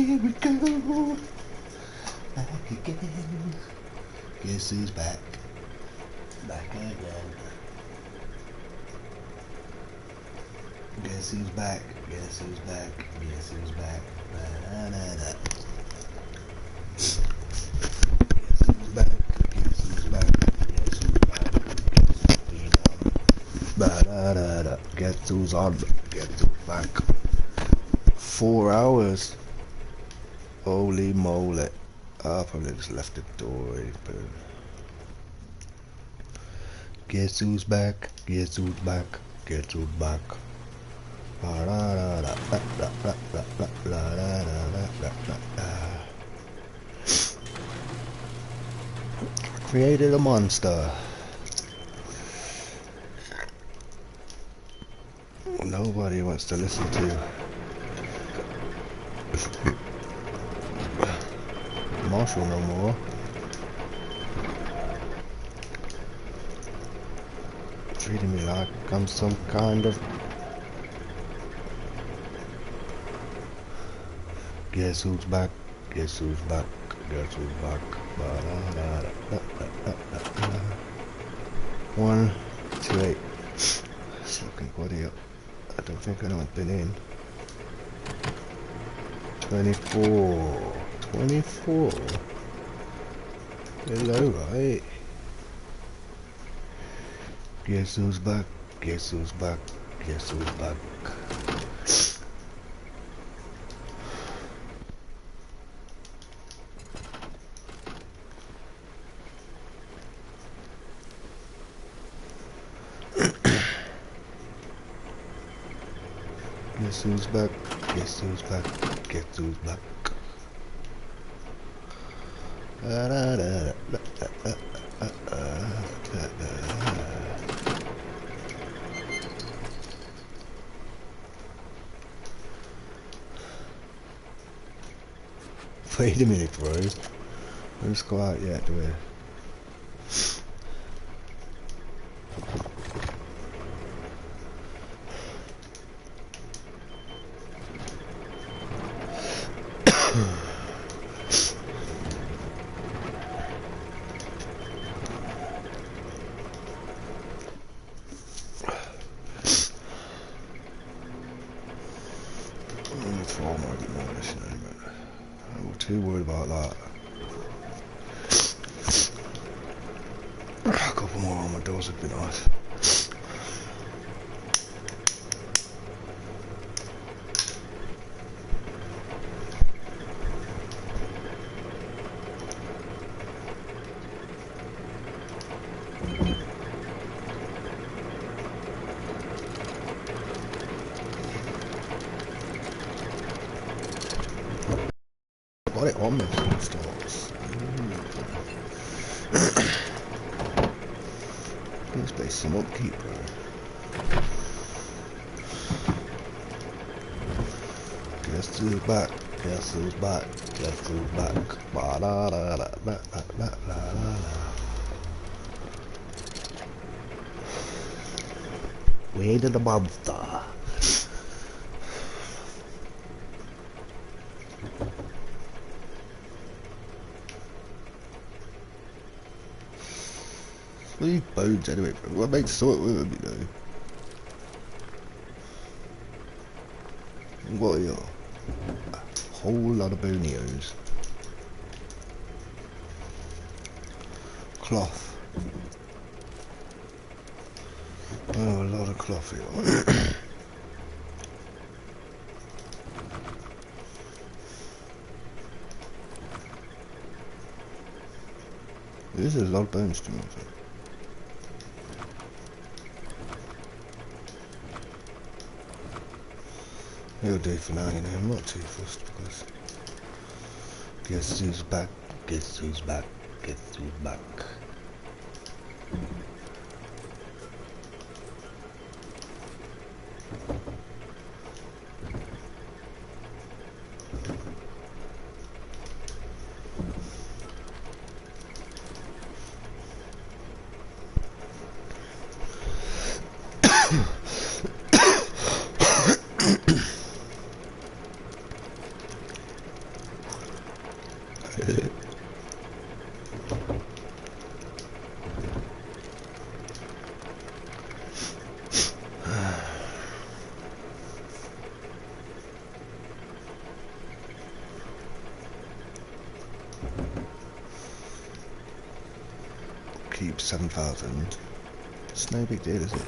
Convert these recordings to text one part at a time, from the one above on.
here we go. Back again. Guess who's back? Back again. Guess who's back? Guess who's back? Guess who's back? Ba-da-da-da. Guess who's back? Guess who's back? Guess who's back? Guess who's on? Ba-da-da-da. Guess who's on? Guess who's back? 4 hours. Holy moly. I probably just left the door open. Guess who's back? Guess who's back? Guess who's back? Created a monster. Nobody wants to listen to Marshall no more. Treating me like I'm some kind of... Guess who's back? Guess who's back? Guess who's back? 1, 2, 8. Fucking body up. I don't think anyone's been in. 24. 24. Hello, right? Guess who's back? Guess who's back? Guess who's back? Guess who's back? Guess who's back? Guess who's back? Wait a minute, bro. Let's go out yet, do we? I'm too worried about that. A couple more on my doors would be nice. Got it on me stores. This place some upkeep, bro. Guess who's back? Guess who's back? Guess who's back? Ba da da da da da da da. Way to the monster. These bones anyway, bro. What makes sort with them, you know? What are you? A whole lot of bonios. Cloth. Oh, a lot of cloth here. This is a lot of bones to me, I think. It'll do for now, you know, I'm not too fussed because guess who's back, guess who's back, guess who's back. to 7,000. It's no big deal, is it?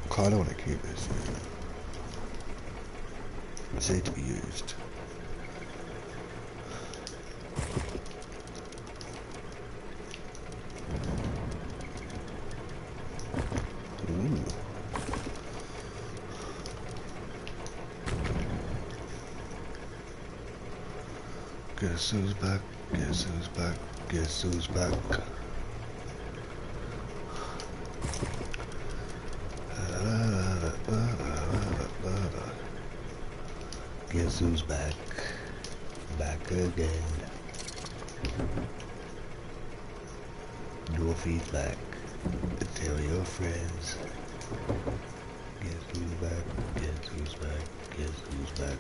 I kind of want to keep this. It's here to be used. Ooh. Guess who's back? Guess who's back? Guess who's back? Guess who's back? Back again. Dorothy's back. Tell your friends. Guess who's back? Guess who's back? Guess who's back?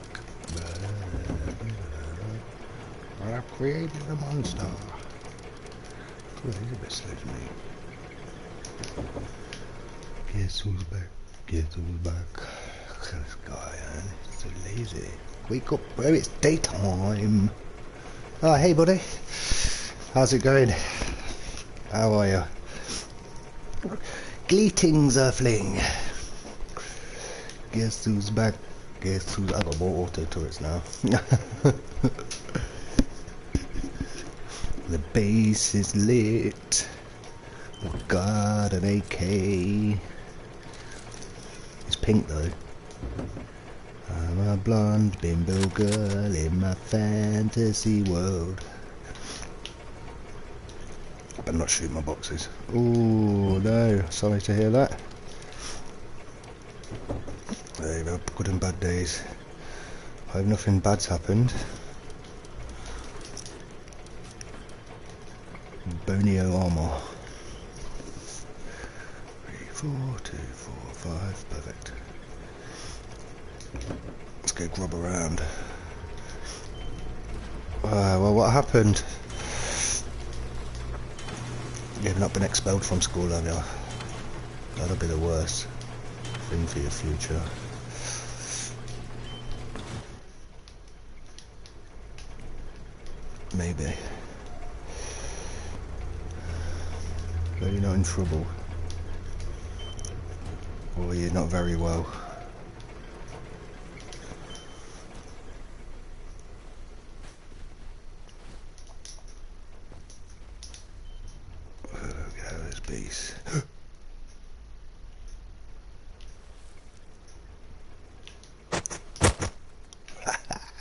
I've created a monster. Cool, he's a bit slow to me. Guess who's back? Guess who's back? Look at this guy, man. He's so lazy. Wake up, bro, it's daytime. Oh, hey, buddy. How's it going? How are you? Greetings, Earthling. Guess who's back? Guess who's... I've got more auto turrets now. The base is lit. We've got an AK. It's pink though. I'm a blonde bimbo girl in my fantasy world. But not shoot my boxes. Oh no, sorry to hear that. There you go, good and bad days. I hope nothing bad's happened. Bonio armor. 3, 4, 2, 4, 5, perfect. Let's go grub around. Well, what happened? You've not been expelled from school, have you? That'll be the worst thing for your future. Maybe. But you're not in trouble. Or you're not very well. Base.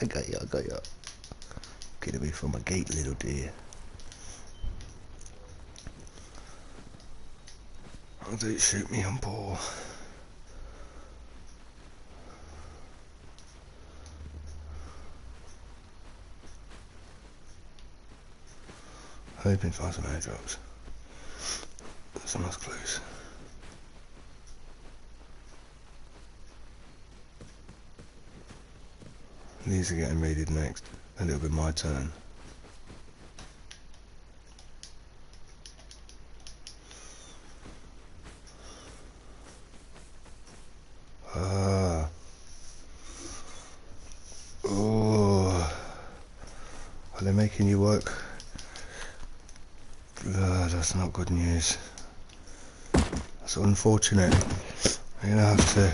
I got you, I got you. Get away from my gate, little dear. Oh, don't shoot me, I'm poor. Hoping for some airdrops. Someone's close. These are getting raided next, and it'll be my turn. Oh, are they making you work? That's not good news. That's unfortunate. You're gonna have to.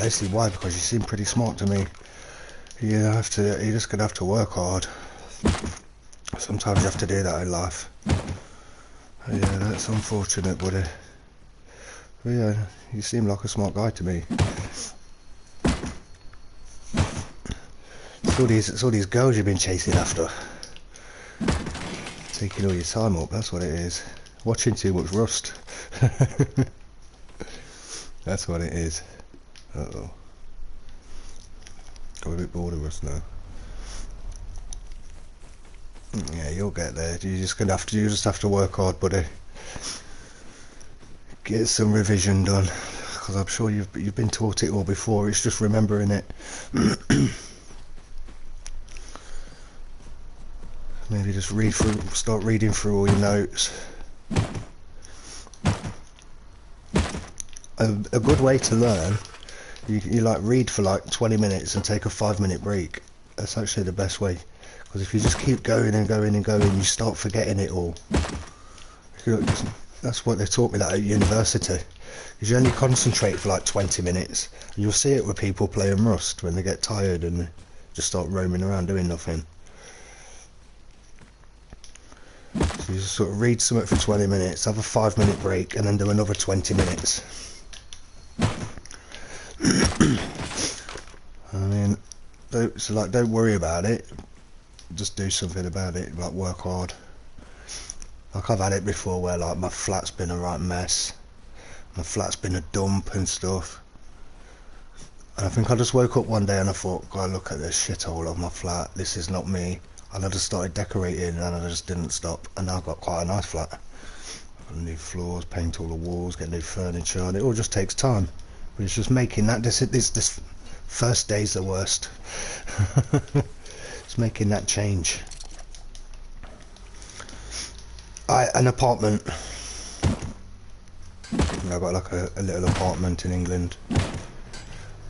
I see why, because you seem pretty smart to me. You're just gonna have to work hard. Sometimes you have to do that in life. Yeah, that's unfortunate, buddy. But yeah, you seem like a smart guy to me. It's all these girls you've been chasing after. Taking all your time up, that's what it is. Watching too much Rust. That's what it is. Uh-oh. Got a bit bored of Rust now. Yeah, you'll get there. You just have to work hard, buddy. Get some revision done, because I'm sure you've been taught it all before. It's just remembering it. Maybe just start reading through all your notes. a good way to learn, you like read for like 20 minutes and take a 5-minute break. That's actually the best way, because if you just keep going and going and going, you start forgetting it all. That's what they taught me that at university. Because you only concentrate for like 20 minutes. You'll see it with people playing Rust when they get tired and just start roaming around doing nothing. So you just sort of read something for 20 minutes, have a 5-minute break, and then do another 20 minutes. I mean, don't worry about it. Just do something about it. Like, work hard. Like, I've had it before where like my flat's been a right mess. My flat's been a dump and stuff. And I think I just woke up one day and I thought, God, look at this shithole of my flat. This is not me. And I just started decorating and I just didn't stop. And now I've got quite a nice flat. I've got new floors, paint all the walls, get new furniture, and it all just takes time. But it's just making that, this first day's the worst. It's making that change. An apartment. I've got like a little apartment in England.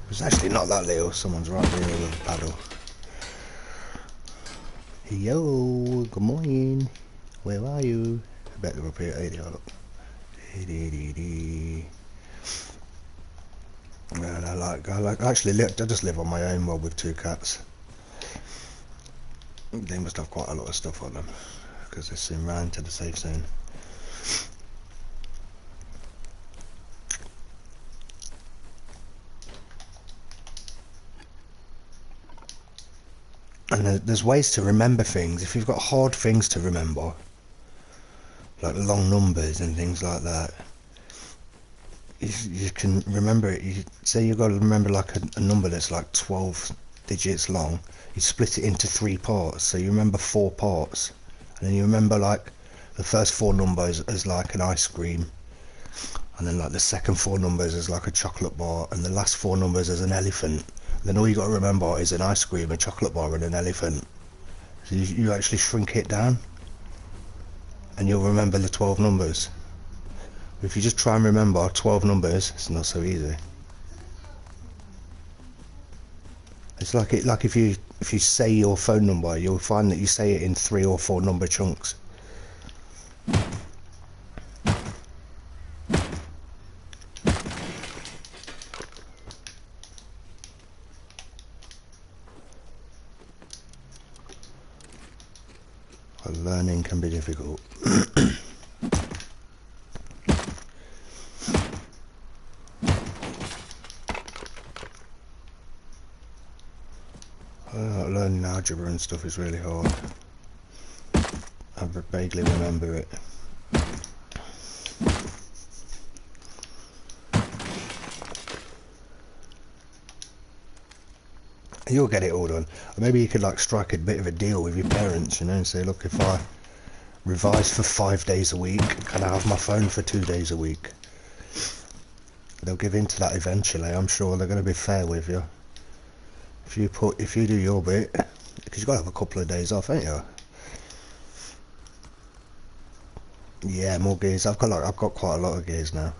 It's actually not that little. Someone's right there with a paddle. Yo, good morning. Where are you? I bet they're up here. Hey, look. And I just live on my own, well, with 2 cats. They must have quite a lot of stuff on them, because they seem round to the safe zone. And there's ways to remember things. If you've got hard things to remember, like long numbers and things like that, you can remember it. Say you've got to remember like a number that's like 12 digits long. You split it into 3 parts, so you remember 4 parts, and then you remember like the first 4 numbers as like an ice cream, and then like the second 4 numbers as like a chocolate bar, and the last 4 numbers as an elephant. Then all you got to remember is an ice cream, a chocolate bar, and an elephant. So you actually shrink it down, and you'll remember the 12 numbers. If you just try and remember 12 numbers, it's not so easy. It's like if you say your phone number, you'll find that you say it in 3 or 4 number chunks. Learning can be difficult. Learning algebra and stuff is really hard. I vaguely remember it. You'll get it all done. Or maybe you could like strike a bit of a deal with your parents, you know, and say, look, if I revise for 5 days a week, can I have my phone for 2 days a week? They'll give in to that eventually. I'm sure they're going to be fair with you. If you do your bit, because you've got to have a couple of days off, ain't you? Yeah, more gears. I've got quite a lot of gears now.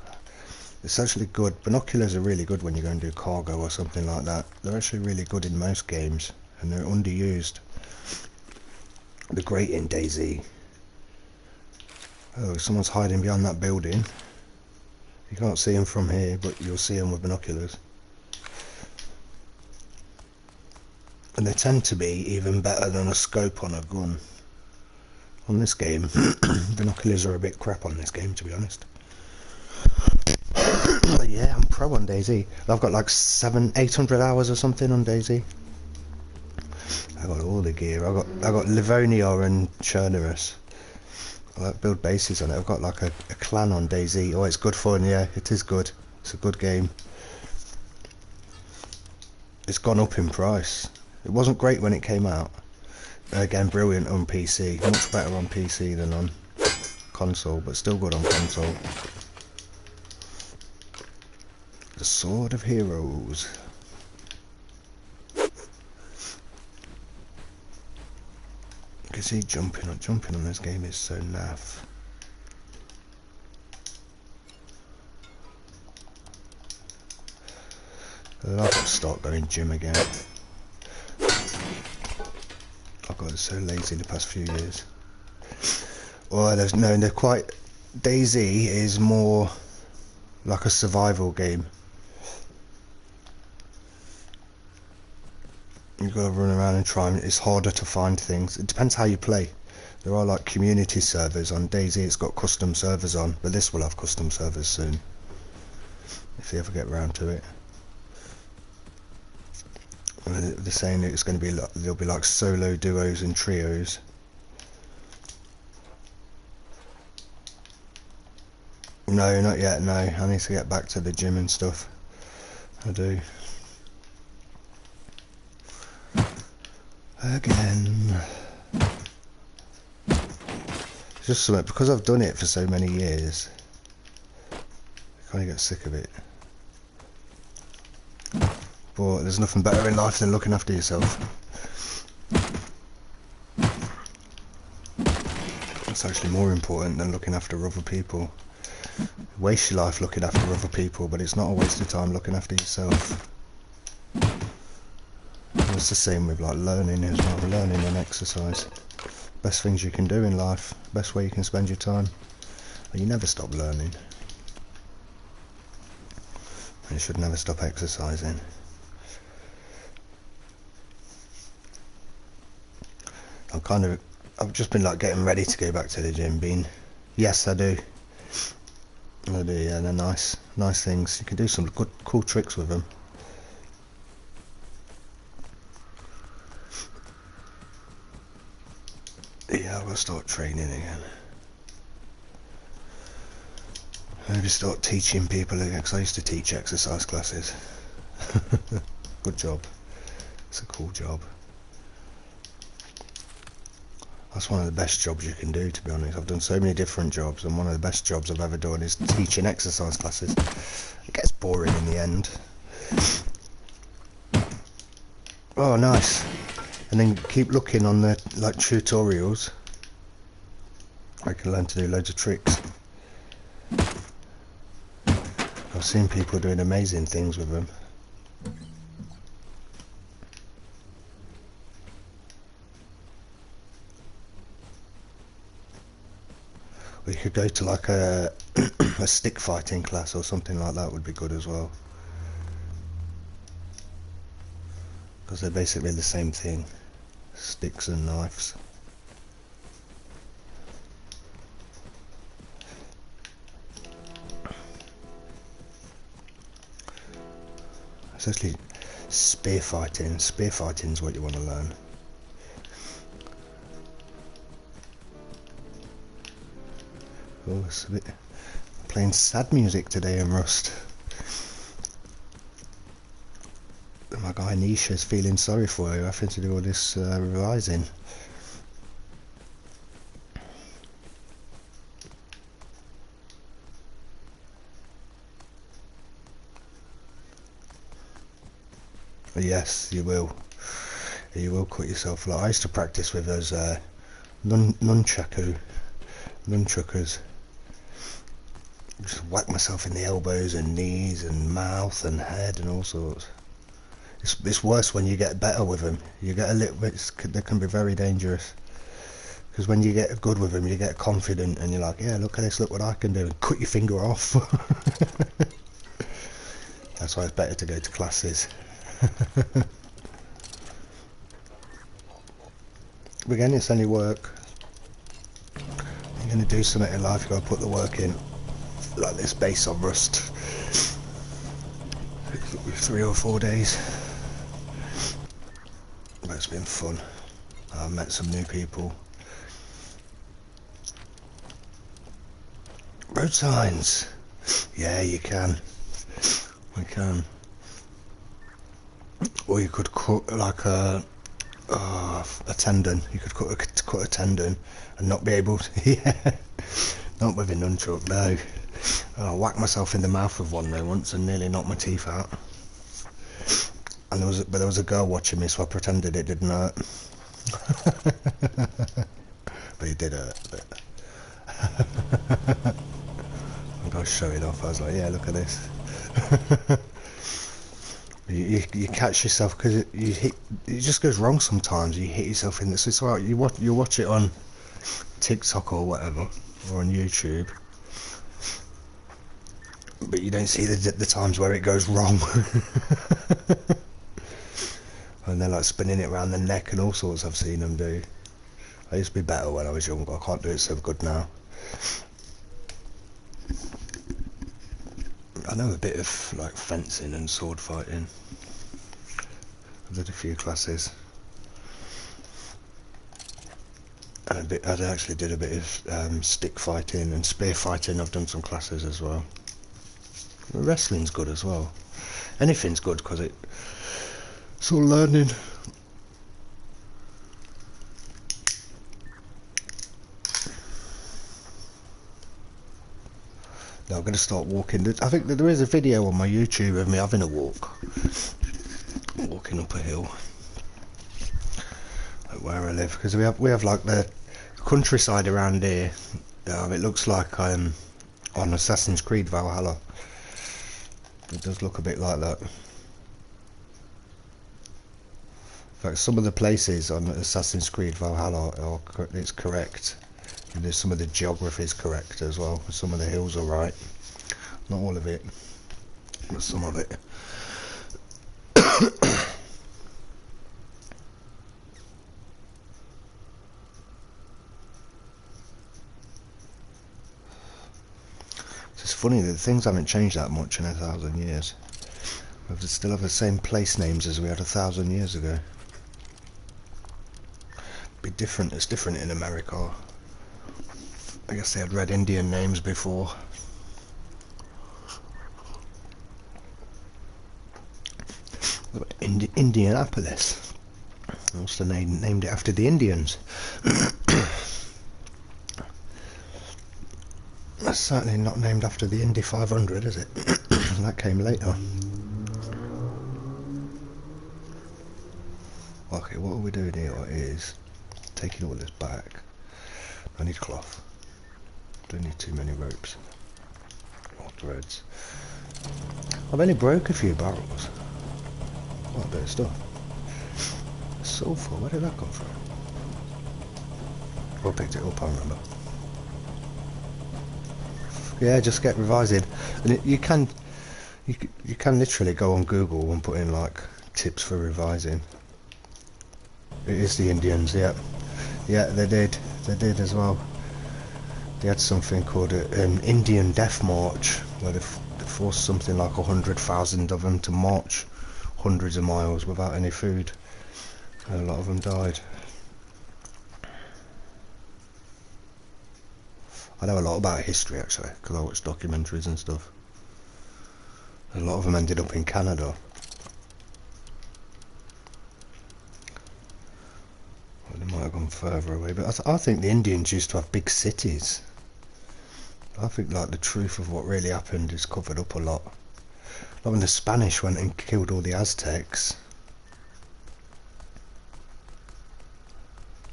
It's actually good. Binoculars are really good when you go and do cargo or something like that. They're actually really good in most games, and they're underused. They're great in DayZ. Oh, someone's hiding behind that building. You can't see them from here, but you'll see them with binoculars. And they tend to be even better than a scope on a gun. On this game, binoculars are a bit crap on this game, to be honest. But yeah, I'm pro on DayZ. I've got like 800 hours or something on DayZ. I got all the gear. I got Livonia and Chernerus. I like build bases on it. I've got like a clan on DayZ. Oh, it's good fun. Yeah, it is good. It's a good game. It's gone up in price. It wasn't great when it came out. Again, brilliant on PC. Much better on PC than on console, but still good on console. The Sword of Heroes. You can see jumping on this game is so naff. I've got to start going gym again. I've got so lazy the past few years. Well, they're quite... DayZ is more like a survival game. You've got to run around and try, and it's harder to find things. It depends how you play. There are like community servers. On DayZ it's got custom servers on, but this will have custom servers soon, if you ever get round to it. And they're saying that it's going to be like, there'll be like solo, duos and trios. No, not yet, no. I need to get back to the gym and stuff. I do. Again. It's just something, because I've done it for so many years, I kind of get sick of it. But there's nothing better in life than looking after yourself. It's actually more important than looking after other people. Waste your life looking after other people, but it's not a waste of time looking after yourself. And it's the same with like learning as well, learning and exercise. Best things you can do in life, best way you can spend your time. But you never stop learning. And you should never stop exercising. I've just been like getting ready to go back to the gym. Yes, I do. I do, yeah, they're nice things. You can do some good, cool tricks with them. Yeah, I'll start training again. Maybe start teaching people again, because I used to teach exercise classes. Good job. It's a cool job. That's one of the best jobs you can do, to be honest. I've done so many different jobs, and one of the best jobs I've ever done is teaching exercise classes. It gets boring in the end. Oh, nice. And then keep looking on the like tutorials. I can learn to do loads of tricks. I've seen people doing amazing things with them. Or you could go to like a a stick fighting class or something like that would be good as well. Because they're basically the same thing. Sticks and knives. It's actually spear fighting. Spear fighting is what you want to learn. Oh, it's a bit playing sad music today in Rust. My guy Nisha's feeling sorry for you, having to do all this revising. Yes, you will. You will cut yourself a lot. I used to practice with those nunchuckers. Just whack myself in the elbows and knees and mouth and head and all sorts. It's worse when you get better with them. You get a little bit. They can be very dangerous. Because when you get good with them, you get confident and you're like, yeah, look at this, look what I can do, and cut your finger off. That's why it's better to go to classes. Again, it's only work. You're going to do something in life, you've got to put the work in. Like this base on Rust. 3 or 4 days. But it's been fun. I've met some new people. Road signs. Yeah, you can. We can. Or you could cut like a tendon. You could cut a tendon and not be able to. Yeah. Not with a nunchuck, no. I whacked myself in the mouth with one though once and nearly knocked my teeth out. And there was a girl watching me, so I pretended it didn't hurt. But it did hurt. I was showing off. I was like, yeah, look at this. You catch yourself because it just goes wrong sometimes. You hit yourself in this. It's all right. You watch it on TikTok or whatever, or on YouTube, but you don't see the times where it goes wrong. And they're like spinning it around the neck and all sorts. I've seen them do. I used to be better when I was younger. I can't do it so good now. I know a bit of like fencing and sword fighting. I did a few classes. And I actually did a bit of stick fighting and spear fighting. I've done some classes as well. Wrestling's good as well. Anything's good because it's all learning. Now I'm going to start walking. I think that there is a video on my YouTube of me having a walk. Walking up a hill. Where I live, because we have like the countryside around here. It looks like on Assassin's Creed Valhalla. It does look a bit like that. In fact, some of the places on Assassin's Creed Valhalla it's correct. And there's some of the geography is correct as well. Some of the hills are right. Not all of it, but some of it. It's funny that things haven't changed that much in 1,000 years. We still have the same place names as we had 1,000 years ago. Be different. It's different in America. I guess they had Red Indian names before. Indianapolis. I also named it after the Indians. That's certainly not named after the Indy 500, is it? That came later. Okay, what are we doing here is taking all this back. I need cloth. Don't need too many ropes or threads. I've only broke a few barrels. What a bit of stuff. Sulphur, where did that come from? I picked it up, I remember. Yeah, just get revising, and you can literally go on Google and put in like tips for revising. It is the Indians, yeah, they did as well. They had something called an Indian Death March, where they forced something like 100,000 of them to march hundreds of miles without any food, and a lot of them died. I know a lot about history actually, because I watch documentaries and stuff. A lot of them ended up in Canada. Well, they might have gone further away, but I think the Indians used to have big cities. I think like the truth of what really happened is covered up a lot. Like when the Spanish went and killed all the Aztecs,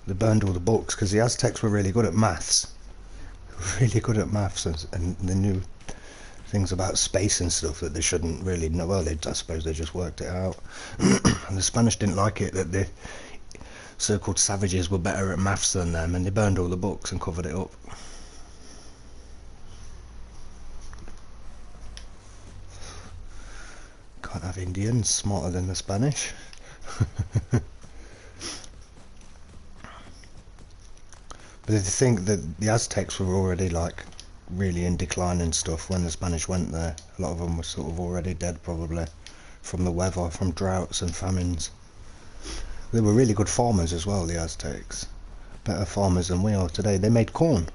they burned all the books because the Aztecs were really good at maths. Really good at maths, and they knew things about space and stuff that they shouldn't really know. Well, I suppose they just worked it out. And the Spanish didn't like it that the so-called savages were better at maths than them, and they burned all the books and covered it up. Can't have Indians smarter than the Spanish. But they think that the Aztecs were already like really in decline and stuff when the Spanish went there. A lot of them were sort of already dead probably from the weather, from droughts and famines. They were really good farmers as well, the Aztecs. Better farmers than we are today. They made corn.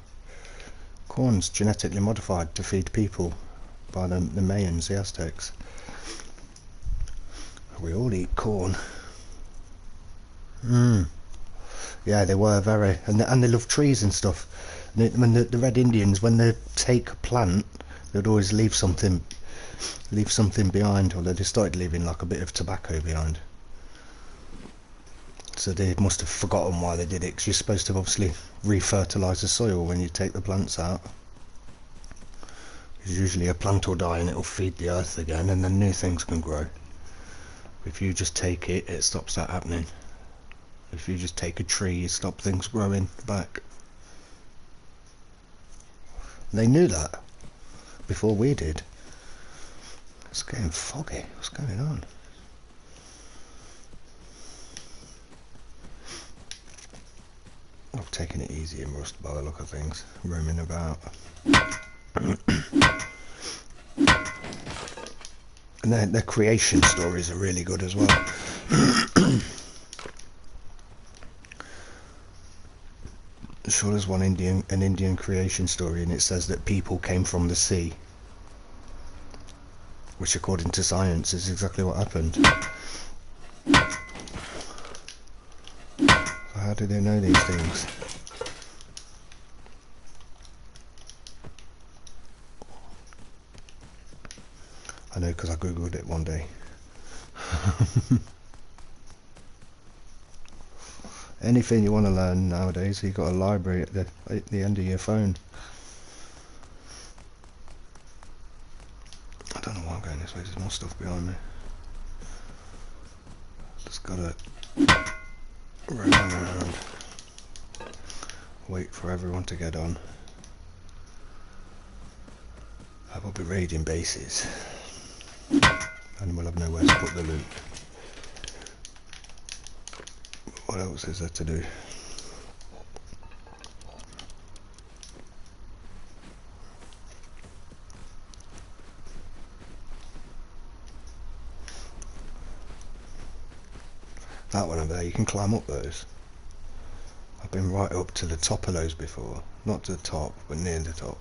Corn's genetically modified to feed people by the Mayans, the Aztecs. We all eat corn. Yeah, they were very, and they love trees and stuff. When the Red Indians, when they take a plant, they'd always leave something behind, or they started leaving like a bit of tobacco behind. So they must have forgotten why they did it, because you're supposed to obviously re-fertilise the soil when you take the plants out. Because usually a plant will die and it'll feed the earth again, and then new things can grow. if you just take it, it stops that happening. If you just take a tree, you stop things growing back. They knew that before we did. It's getting foggy. What's going on? I've taken it easy in Rust by the look of things, roaming about. And their creation stories are really good as well. Sure, there's an Indian creation story, and it says that people came from the sea, which according to science is exactly what happened. So how do they know these things? I know because I googled it one day. Anything you want to learn nowadays, you've got a library at the end of your phone. I don't know why I'm going this way, there's more stuff behind me. Just gotta roam around, wait for everyone to get on. I will be raiding bases, and we'll have nowhere to put the loot. What else is there to do? That one over there, you can climb up those. I've been right up to the top of those before. Not to the top, but near the top.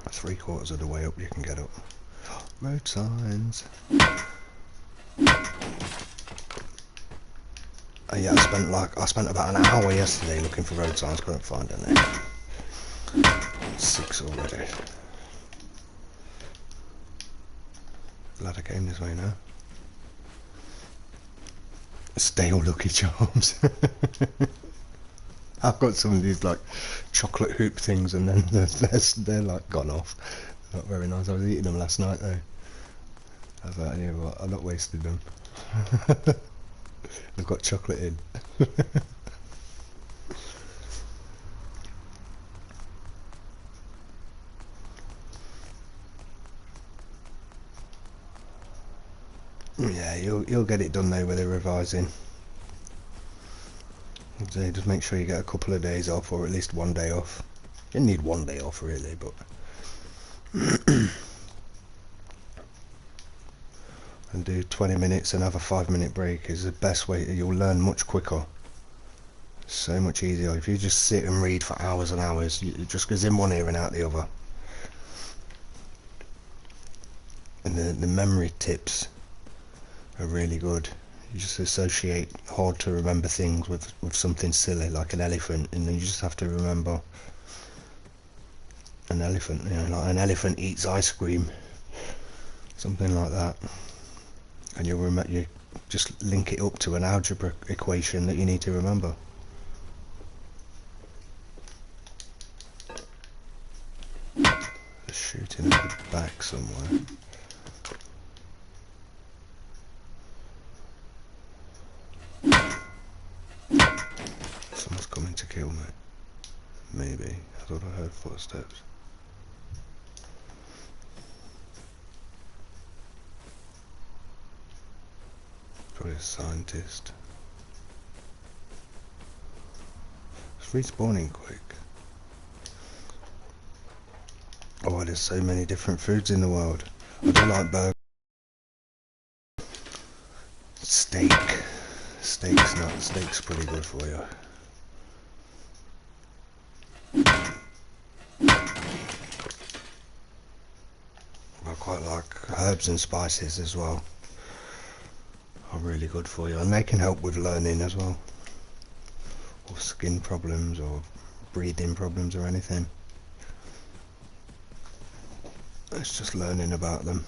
3/4 of the way up you can get up. Road signs. Yeah, I spent about an hour yesterday looking for road signs, couldn't find any. 6 already. Glad I came this way now. Stale Lucky Charms. I've got some of these like chocolate hoop things, and then they're like gone off. Not very nice. I was eating them last night though. I was like, yeah, well, I'm not wasting them. They've got chocolate in. Yeah, you'll get it done though with the revising. So just make sure you get a couple of days off, or at least one day off. You need one day off really, but and do 20 minutes and have a 5-minute break is the best way. You'll learn much quicker, so much easier. If you just sit and read for hours and hours, it just goes in one ear and out the other. And the memory tips are really good. You just associate hard to remember things with something silly like an elephant, and then you just have to remember an elephant, you know, like an elephant eats ice cream, something like that, and you just link it up to an algebra equation that you need to remember. Just shooting at the back somewhere. Someone's coming to kill me. Maybe. I thought I heard footsteps. Probably a scientist. It's respawning quick. Oh, there's so many different foods in the world. I do like burgers. Steak. Steak's pretty good for you. I quite like herbs and spices as well. Are really good for you, and they can help with learning as well, or skin problems or breathing problems or anything. It's just learning about them.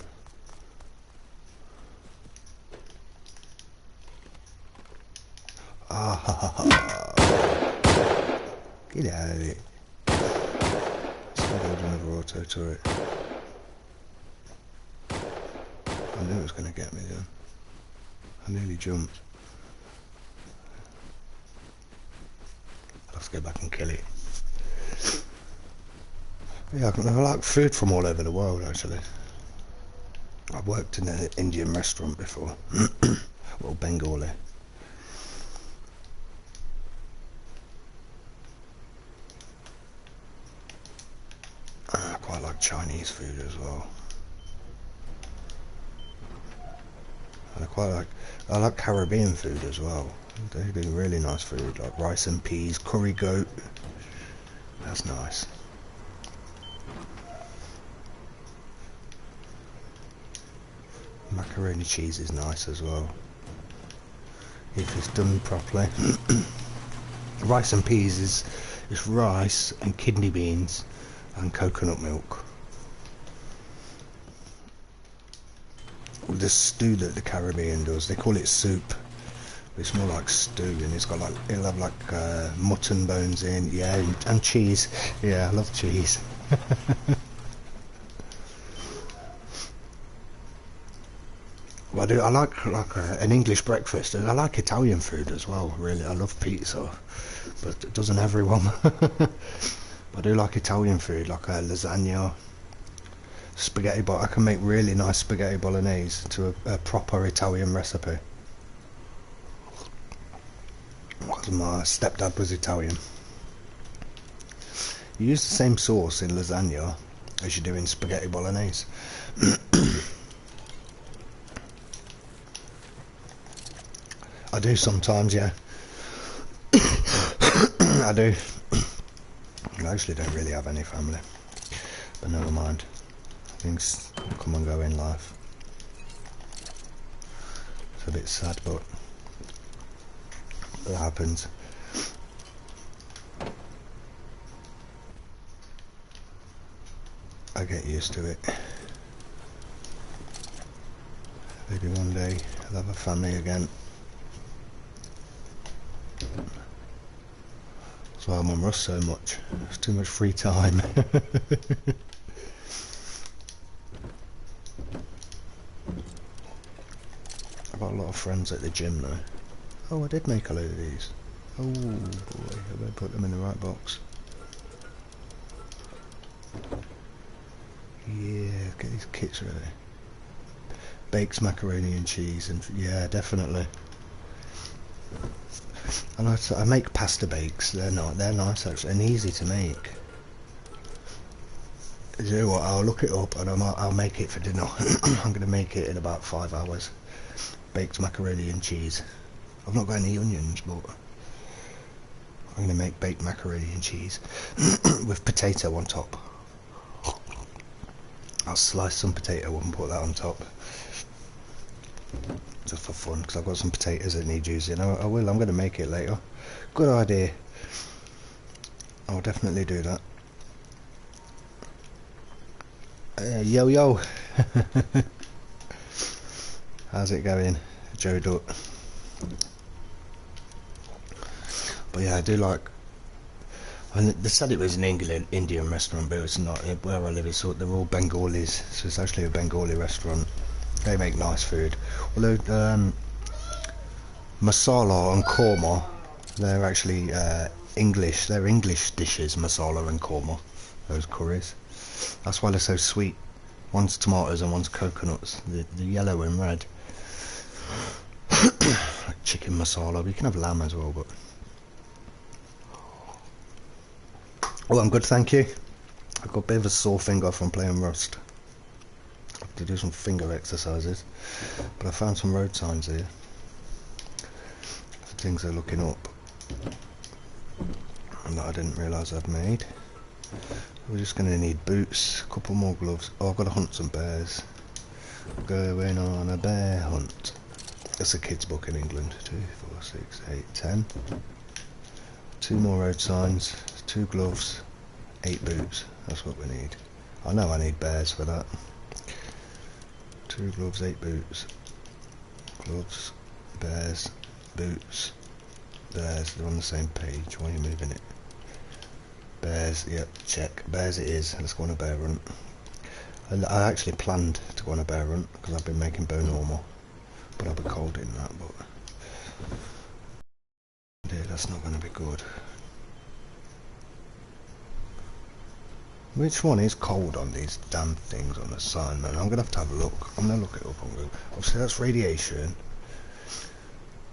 Get out of it. Let's go build another auto turret. I knew it was going to get me then. I nearly jumped. I'll have to go back and kill it. Yeah, I like food from all over the world actually. I've worked in an Indian restaurant before. Well, Bengali. I quite like Chinese food as well. And I like Caribbean food as well. They do really nice food, like rice and peas, curry goat. That's nice. Macaroni cheese is nice as well, if it's done properly. Rice and peas is rice and kidney beans and coconut milk. The stew that the Caribbean does, they call it soup. It's more like stew, and it's got like, it'll have like mutton bones in, yeah, and cheese. Yeah, I love cheese. Well, I like an English breakfast, and I like Italian food as well. Really, I love pizza, but doesn't everyone? I do like Italian food, like lasagna, spaghetti. But I can make really nice spaghetti bolognese to a proper Italian recipe. Because my stepdad was Italian. You use the same sauce in lasagna as you do in spaghetti bolognese. I do sometimes, yeah. I do. I actually don't really have any family, but never mind. Things come and go in life. It's a bit sad, but it happens. I get used to it. Maybe one day I'll have a family again. That's why I'm on Rust so much. There's too much free time. I've got a lot of friends at the gym now. Oh, I did make a load of these. Oh boy, I better put them in the right box. Yeah, get these kits ready. Bakes macaroni and cheese, and yeah, definitely. And I make pasta bakes. They're nice actually, and easy to make. You know what? I'll look it up and I'll make it for dinner. I'm going to make it in about 5 hours. Baked macaroni and cheese. I've not got any onions, but I'm going to make baked macaroni and cheese with potato on top. I'll slice some potato and put that on top, just for fun, because I've got some potatoes that need using. I'm going to make it later. Good idea. I'll definitely do that. Yo yo. How's it going, Joe Dutt? But yeah, I do like. They said it was an Indian restaurant, but it's not. Where I live, they're all Bengalis, so it's actually a Bengali restaurant. They make nice food. Although masala and korma, they're actually English. They're English dishes, masala and korma. Those curries. That's why they're so sweet. One's tomatoes and one's coconuts. The yellow and red. Like chicken masala. We can have lamb as well, but. Oh, I'm good, thank you. I've got a bit of a sore finger from playing Rust. I have to do some finger exercises. But I found some road signs here. Things are looking up. And that I didn't realise I'd made. We're just going to need boots, a couple more gloves. Oh, I've got to hunt some bears. Going on a bear hunt. That's a kid's book in England. 2, 4, 6, 8, 10. 2 more road signs. 2 gloves, 8 boots. That's what we need. I know I need bears for that. 2 gloves, 8 boots. Gloves, bears, boots, bears. They're on the same page. Why are you moving it? Bears, yep, check. Bears it is. Let's go on a bear hunt. I actually planned to go on a bear hunt because I've been making bone armour, but I'll be cold. recording that, but yeah, that's not going to be good. Which one is cold on these damn things on the sign, man? I'm going to have a look. I'm going to look it up on Google. Obviously that's radiation.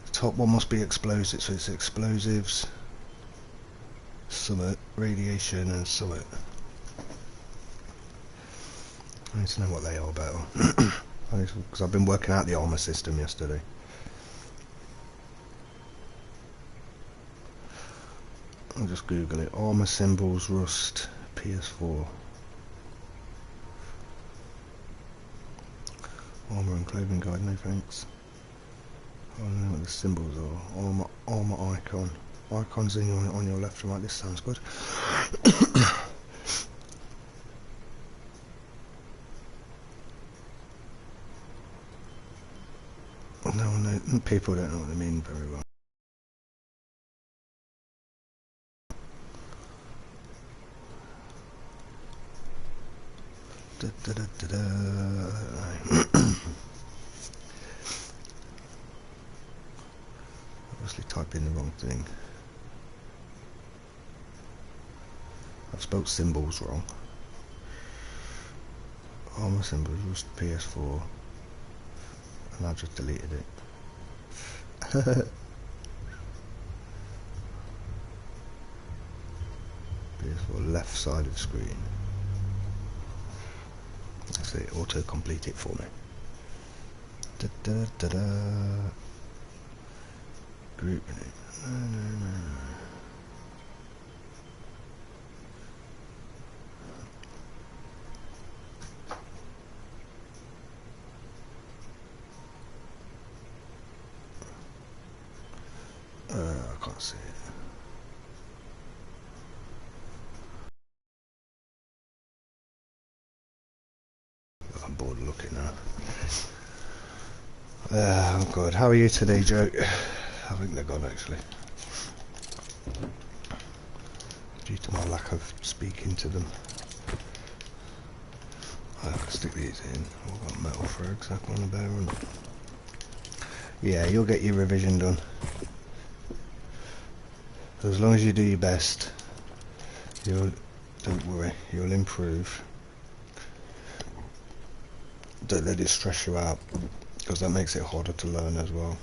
The top one must be explosives, so it's explosives, summit, radiation and summit. I need to know what they are better. Because I've been working out the armor system yesterday. I'll just Google it. Armor symbols, rust, PS4. Armor and clothing guide, no thanks. I don't know what the symbols are. Armor icon. Icons on your left and right. This sounds good. No, people don't know what they mean very well. Obviously type in the wrong thing. I've spelled symbols wrong. Armor symbols was PS4 and I just deleted it. PS4 left side of screen. Let's say auto complete it for me. Group name. I can't see it. I'm bored of looking now. I'm good. How are you today, Joe? I think they're gone actually. Due to my lack of speaking to them. I can stick these in. I've got metal frags up on the bear run. Yeah, you'll get your revision done. As long as you do your best, don't worry, you'll improve. Don't let it stress you out, because that makes it harder to learn as well.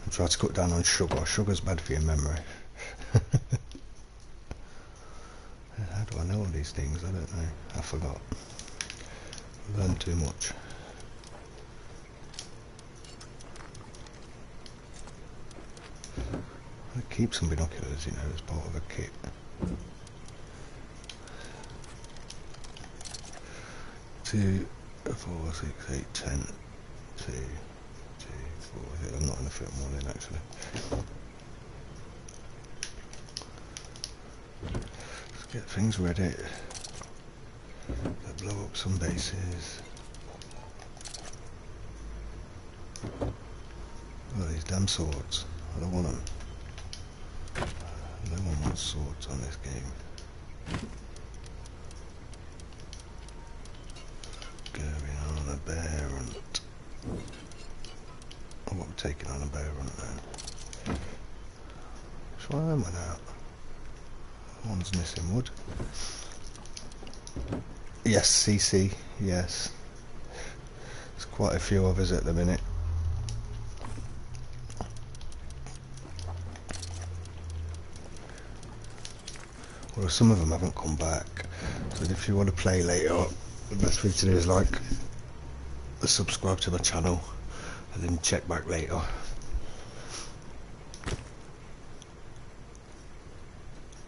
And try to cut down on sugar. Sugar's bad for your memory. How do I know all these things? I don't know. I forgot. I learned too much. I keep some binoculars, you know, as part of a kit. Two, 4, 6, 8, 10. 2, 2, 4. I'm not in the fit morning actually. Let's get things ready. Let's blow up some bases. Oh, these damn swords. I don't want them. No one wants swords on this game. Going on a bear hunt. Oh, what we're taking on a bear hunt then? Which one of them went out? One's missing wood. Yes, CC, yes. There's quite a few of us at the minute. Well, some of them haven't come back, so if you want to play later, the best thing to do is like subscribe to my channel and then check back later.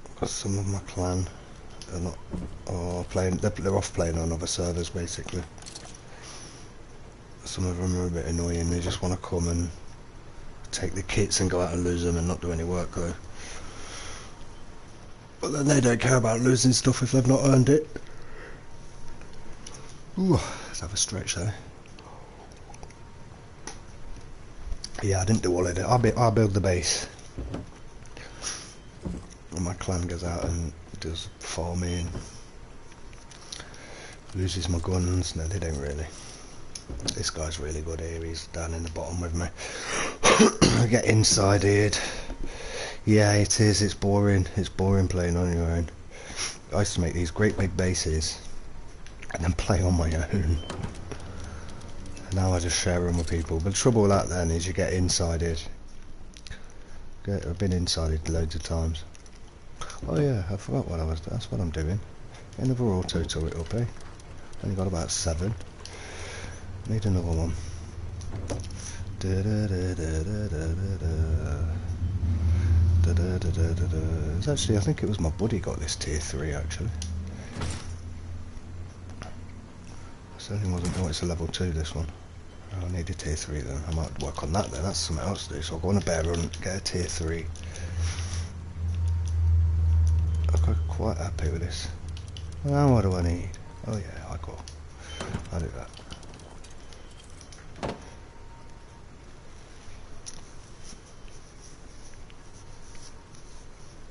Because some of my clan are not playing, they're off playing on other servers basically. Some of them are a bit annoying, they just want to come and take the kits and go out and lose them and not do any work though. But then they don't care about losing stuff if they've not earned it. Ooh, let's have a stretch there. Yeah, I didn't do all of it. I'll build the base. I'm my clan goes out and does farming, loses my guns. No, they don't really. This guy's really good here, he's down in the bottom with me. I get inside here. Yeah, it is, it's boring playing on your own. I used to make these great big bases and then play on my own. And now I just share them with people. But the trouble with that then is you get inside it. I've been inside it loads of times. Oh yeah, I forgot what that's what I'm doing. Another auto turret up, eh? Only got about 7. Need another one. It's actually, I think it was my buddy got this tier 3 actually. Certainly wasn't. Oh, it's a level 2 this one. Oh, I need a tier 3 then. I might work on that then. That's something else to do. So I'll go on a bear run, get a tier 3. I'm quite happy with this. Now what do I need? Oh yeah, I'll do that.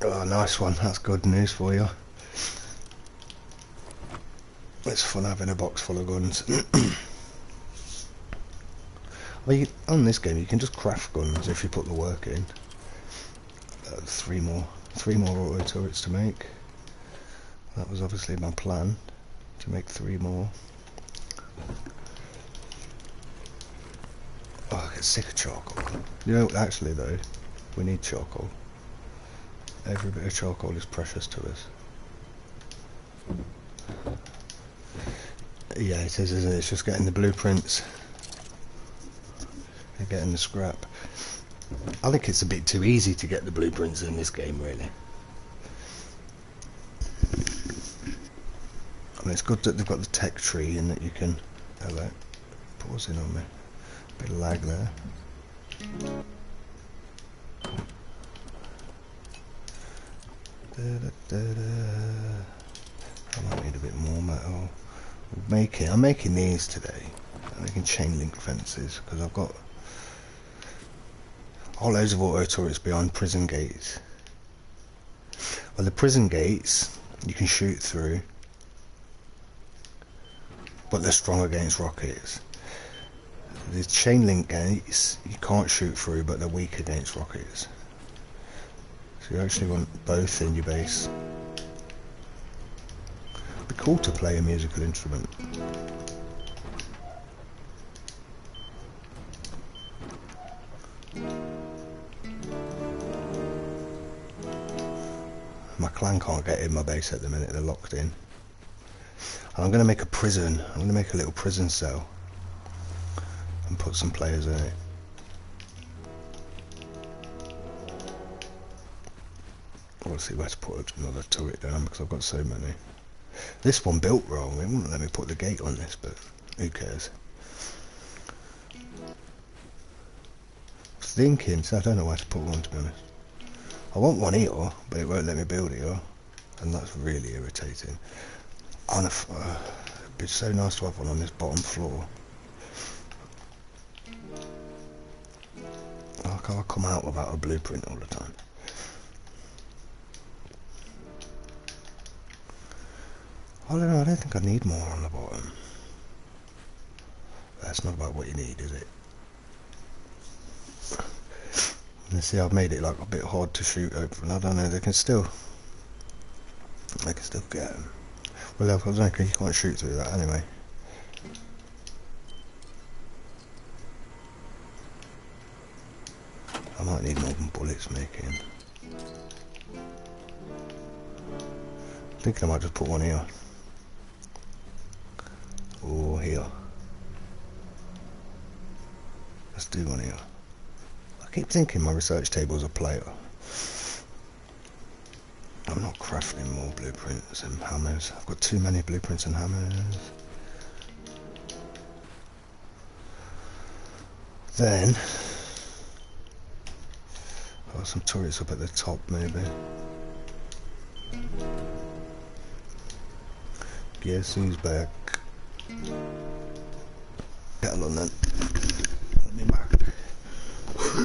Oh, nice one. That's good news for you. It's fun having a box full of guns. Well, on this game you can just craft guns if you put the work in. 3 more auto turrets to make. That was obviously my plan, to make 3 more. Oh, I get sick of charcoal. You know, actually though, we need charcoal. Every bit of charcoal is precious to us. Yeah, it is, isn't it? It's just getting the blueprints and getting the scrap. I think it's a bit too easy to get the blueprints in this game, really. I mean, it's good that they've got the tech tree and that you can... Hello. Pausing on me. Bit of lag there. I might need a bit more metal. I'm making these today. I'm making chain link fences because I've got whole loads of auto turrets behind prison gates. Well, the prison gates you can shoot through, but they're strong against rockets. The chain link gates you can't shoot through, but they're weak against rockets. So you actually want both in your base. It'd be cool to play a musical instrument. My clan can't get in my base at the minute, they're locked in. And I'm going to make a prison. I'm going to make a little prison cell and put some players in it. I'll see where to put another turret down because I've got so many. This one built wrong, it wouldn't let me put the gate on this, but who cares. I was thinking, so I don't know where to put one, to be honest. I want one here, but it won't let me build here, and that's really irritating. It'd be so nice to have one on this bottom floor. I can't come out without a blueprint all the time. I don't know, I don't think I need more on the bottom. That's not about what you need, is it? You see, I've made it like a bit hard to shoot over, and I don't know, they can still get them. Well, I don't know, you can't shoot through that anyway. I might need more than bullets making. I'm thinking I might just put one here. Or here. Let's do one here. I keep thinking my research table is a player. I'm not crafting more blueprints and hammers. I've got too many blueprints and hammers. Then I've got some turrets up at the top maybe. Guess who's back? Get on then. Let me back.